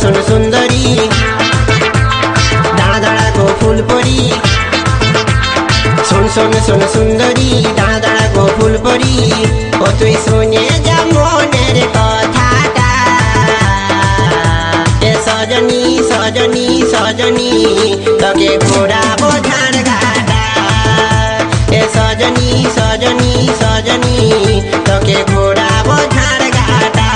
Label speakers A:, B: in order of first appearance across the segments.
A: सुन सुंदरी दाड़ा दाड़ा को फूल परी सुन सुन सुन सुंदरी दाड़ा दाड़ा को फूल परी ओ तुई सुने जा मोनेर कथाटा ए सजनी सजनी सजनी तके घोराबो धान घाटा ए सजनी सजनी सजनी तके घोराबो धान घाटा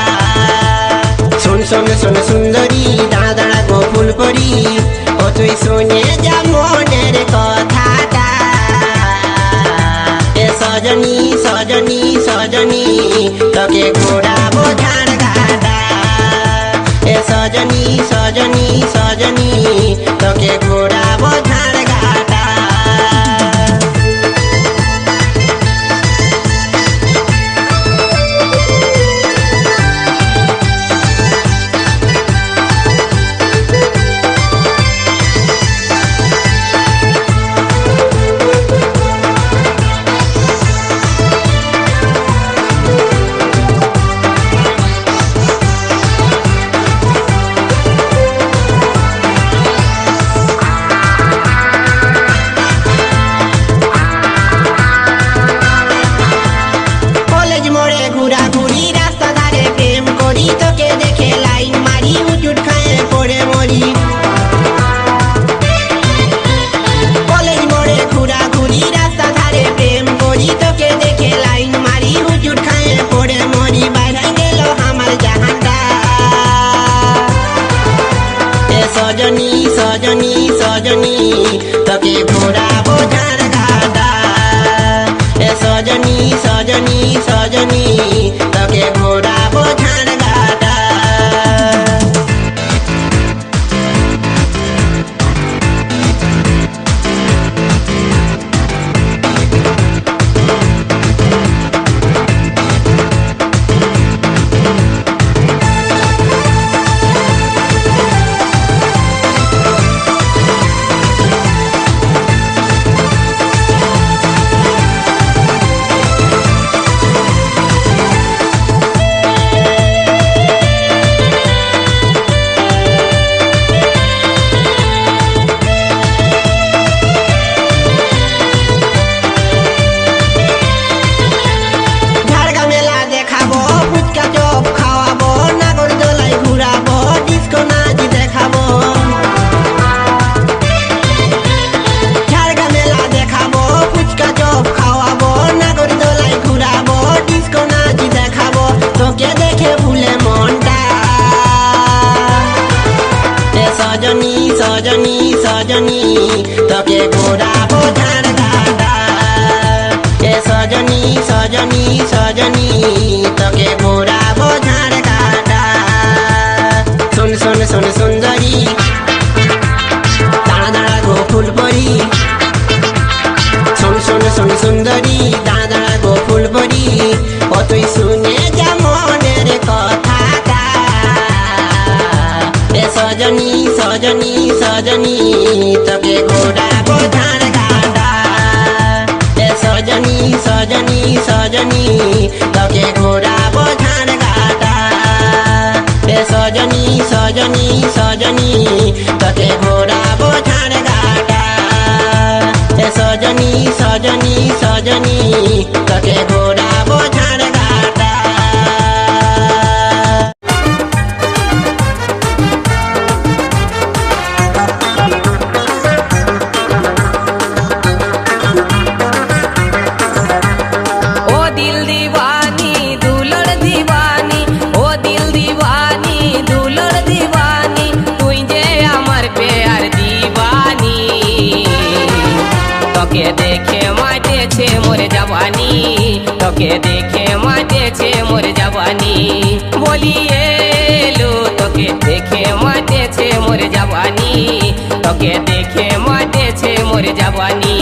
A: सुन सुन सुन सुंदरी दाड़ा दाड़ा को फूल परी ओ तुई सुने जा मोनेर कथाटा ए सजनी सजनी सजनी तके घोराबो धान घाटा ए सजनी सजनी सजनी तके घोराबो धान घाटा सजनी सजनी सजनी तके घोराबो धान घाटा ए सजनी सजनी सजनी तके घोराबो धान घाटा सजनी सजनी सजनी तके घोराबो धान घाटा ए सजनी सजनी सजनी तके घोराबो धान घाटा सुन सुन सुन सुंदरी दाड़ा दाड़ा को फूल परी सुन सुन सुन सुंदरी दाड़ा दाड़ा को फूल परी ओ तुई सुने जा मोनेर कथाटा ए सजनी सजनी सजनी तके घोराबो धान घाटा ए सजनी सजनी सजनी तके घोराबो धान घाटा ए सजनी सजनी सजनी तके घोराबो धान घाटा ए सजनी सजनी सजनी तके घोराबो धान घाटा
B: तोके देखे माटे छे मोर जवानी बोलिए लो तोके देखे माटे छे मोर जवानी तोके देखे माटे छे मोर जवानी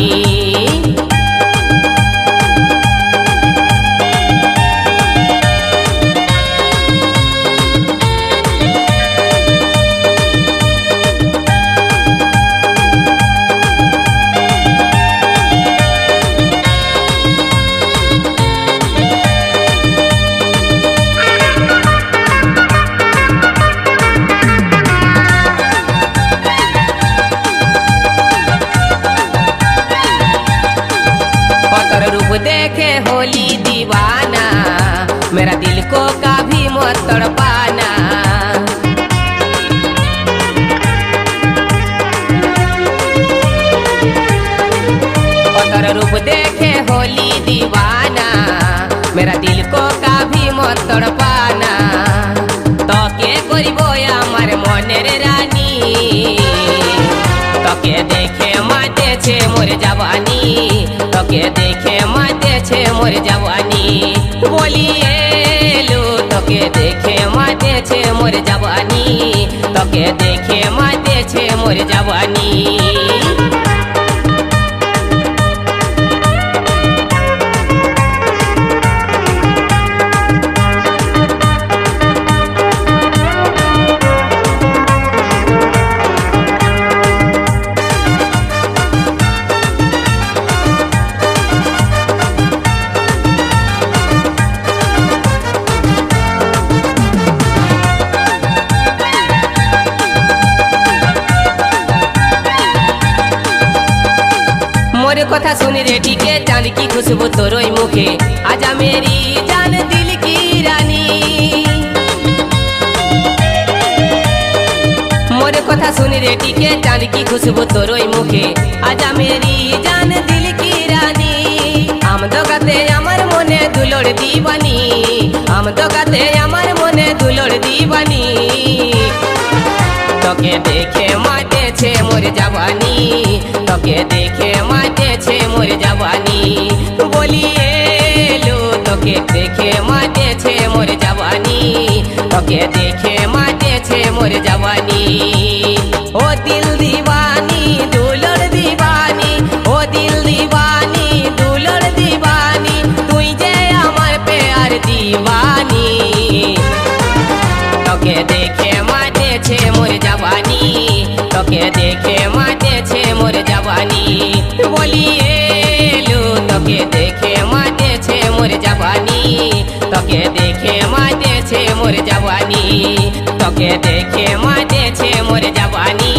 B: প্রাণের রানী তোকে দেখে মাতেছে মোর জওয়ানি তোকে দেখে মাতেছে মোর জওয়ানি বলি এলো তোকে দেখে মাতেছে মোর জওয়ানি তোকে দেখে মাতেছে মোর জওয়ানি मोर कथा सुन रे टीके चांद की खुशबू तोरोई मुखे आजा मेरी जान दिल की रानी मोर कथा सुन रे टीके चांद की खुशबू तोरोई मुखे आजा मेरी जान दिल की रानी आम दोगाते আমার মনে দুলড় দিবানি আম दोगाते আমার মনে দুলড় দিবানি তোকে দেখে মাতেছে মোর জওয়ানি তোকে দেখে মাতেছে মোর জওয়ানি বলি এলো তোকে দেখে মাতেছে মোর জওয়ানি তোকে দেখে মাতেছে মোর জওয়ানি ও দিল দিবানি দুলড় দিবানি ও দিল দিবানি দুলড় দিবানি তুই যে আমার প্যার দিবানি তোকে দেখে মাতেছে মোর জওয়ানি তোকে দেখে মাতেছে মোর জওয়ানি বলি এলো তোকে দেখে মাতেছে মোর জওয়ানি তোকে দেখে মাতেছে মোর জওয়ানি তোকে দেখে মাতেছে মোর জওয়ানি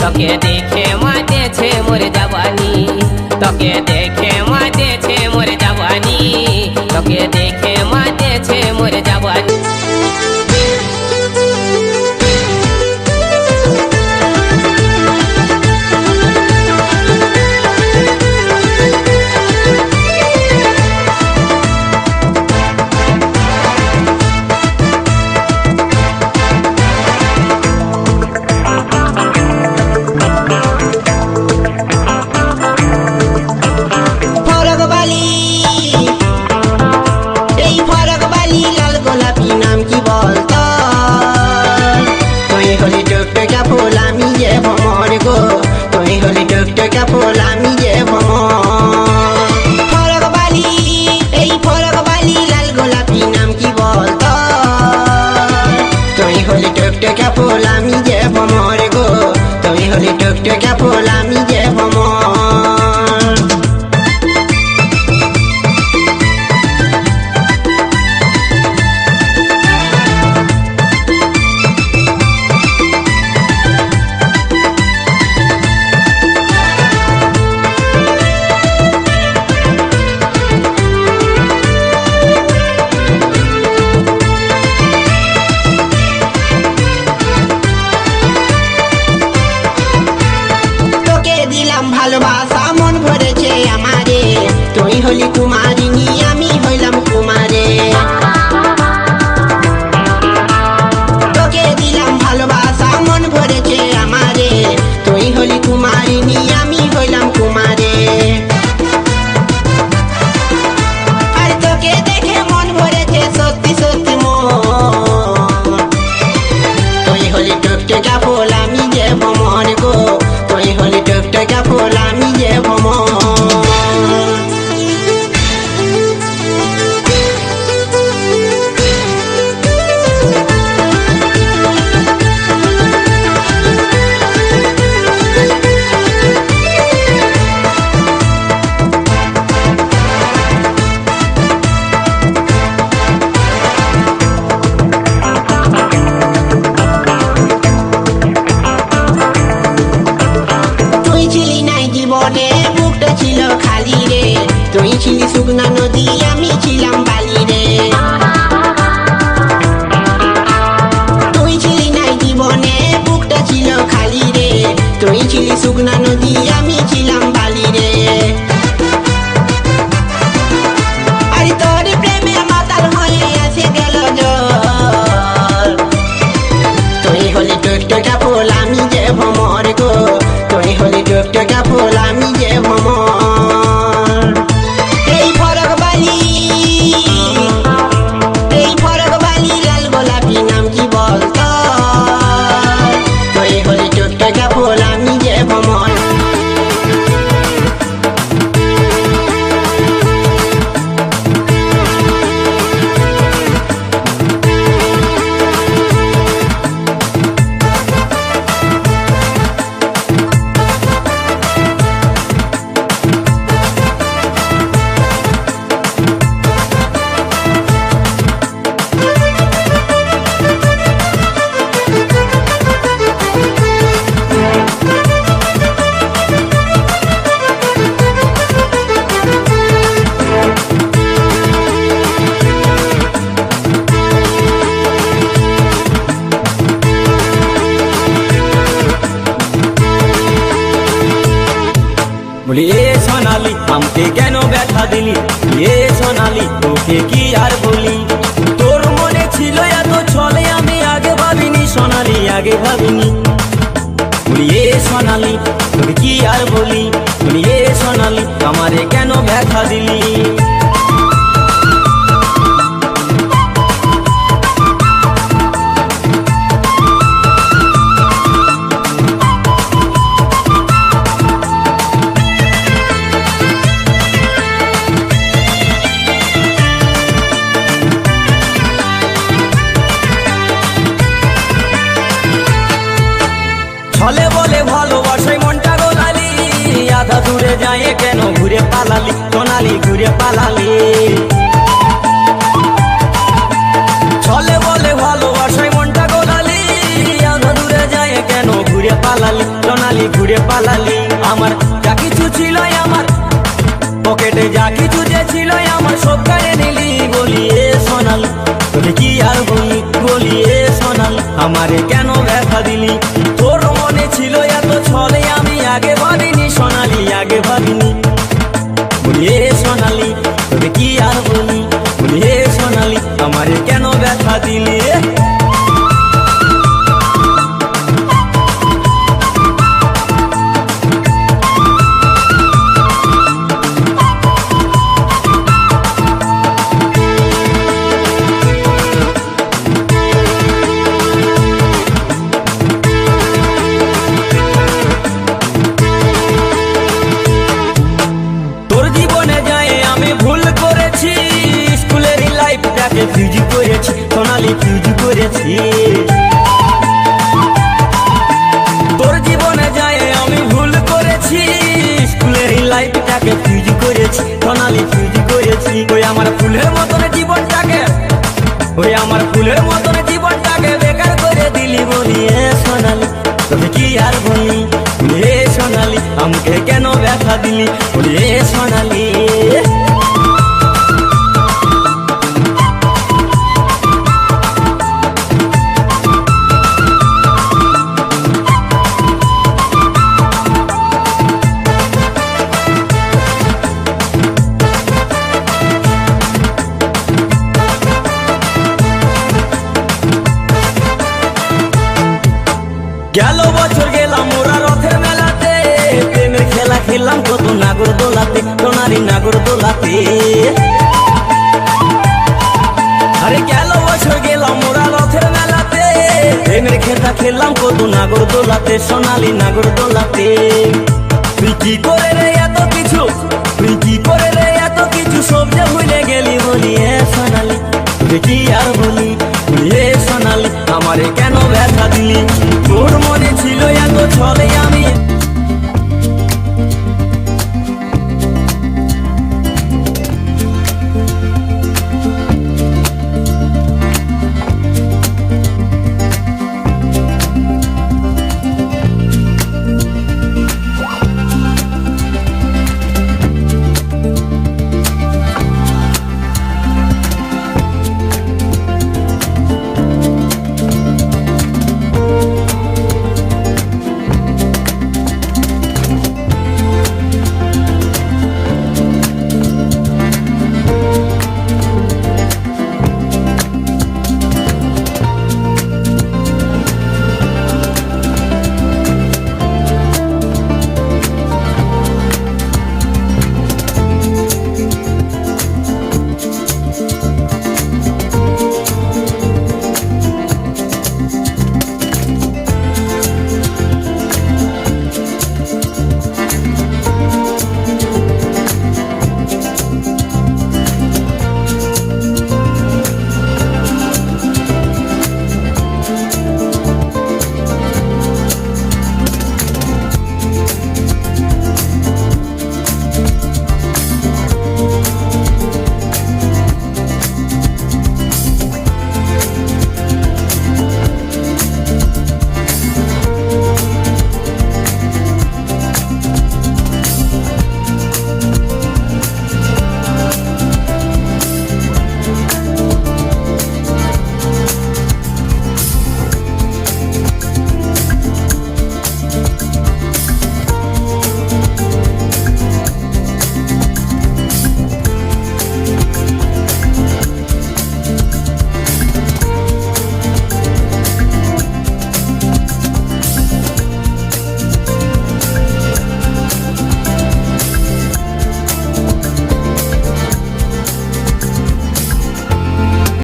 B: তোকে দেখে মাতেছে মোর জওয়ানি তোকে দেখে মাতেছে মোর জওয়ানি তোকে দেখে মাতেছে মোর জওয়ানি
A: ভালোবাসা মন ভরেছে আমারে তুই হলি কুমারিনী আমি হইলাম কুমারে তোকে দিলাম ভালোবাসা মন ভরেছে আমারে তুই হলি কুমারিনী আমি হইলাম কুমারে আর তোকে দেখে মন ভরেছে সত্যি সত্যি মন তুই হলি টুকটুকা ফুল আমি যে ভ্রমণ গো তুই হলি টুকটুকা ফুল আমি যে ভ্রমণ তুই ছিলি শুকনা নদী আমি ছিলাম বালি রে তুই ছিলি নাই জীবনে বুকটা ছিল খালি রে তুই ছিলি শুকনা নদী আমি ছিলাম বালি রে আরে তোর প্রেমে মাতাল হয়ে এসে গেল জল তুই হলি টুকটুক
C: বলি এ সোনালি আমাকে কেন ব্যথা দিলি, এ সোনালি তোকে কি আর বলি। তোর মনে ছিল এত ছলে আমি আগে ভাবিনি সোনালি, আগে ভাবিনি। বলি এ সোনালি তোকে কি আর বলি, বলি এ সোনালি আমারে কেন ব্যথা দিলি। ছলে বলে ভালোবাসায় মনটা গোলালি, আধা দূরে যায় কেন ঘুরে পালালি সোনালি, ঘুরে পালালি। ছলে বলে ভালোবাসায় মনটা গোলালি, আধা দূরে যায় কেন ঘুরে পালালি সোনালি, ঘুরে পালালি। আমার যা কিছু ছিল আমার পকেটে, যা কিছু যে ছিল আমার সব কেড়ে নিলি। বলি এ সোনালি তোকে কি আর বলি, বলি এ সোনালি আমারে কেন ব্যথা দিলি। তোর মনে ছিল এত ছলে আমি আগে ভাবিনি সোনালি, আগে ভাবিনি। বলি এ সোনালি তোকে কি আর বলি, বলি এ সোনালি আমারে কেন ব্যথা দিলি। ফিউজ করেছি সোনালি, ফিউজ করেছি। তোর জীবনে যায় আমি ভুল করেছি, স্কুলের লাইফটাকে ফিউজ করেছি সোনালি, ফিউজ করেছি। ওই আমার ফুলের মতন জীবনটাকে, ওই আমার ফুলের মতন জীবনটাকে বেকার করে দিলি। বলি এ সোনালি তোকে কি আর বলি, বলি এ সোনালি আমাকে কেন ব্যথা দিলি। বলি এ সোনালি গেল বছর গেলাম ওরা রথের মেলাতে, প্রেমের খেলা খেললাম কত নাগর দোলাতে সোনালি, নাগর দোলাতে। আরে গেল বছর গেলাম ওরা রথের মেলাতে, প্রেমের খেলা খেললাম কত নাগর দোলাতে সোনালি, নাগর দোলাতে। তুই কি করে রে এত কিছু, তুই কি করে রে এত কিছু সব যে ভুলে গেলি। বলি এ সোনালি তুই কি আর বলি, বলি এ সোনালি আমারে কেন ব্যথা দিলি। তোর মনে ছিল এত ছলে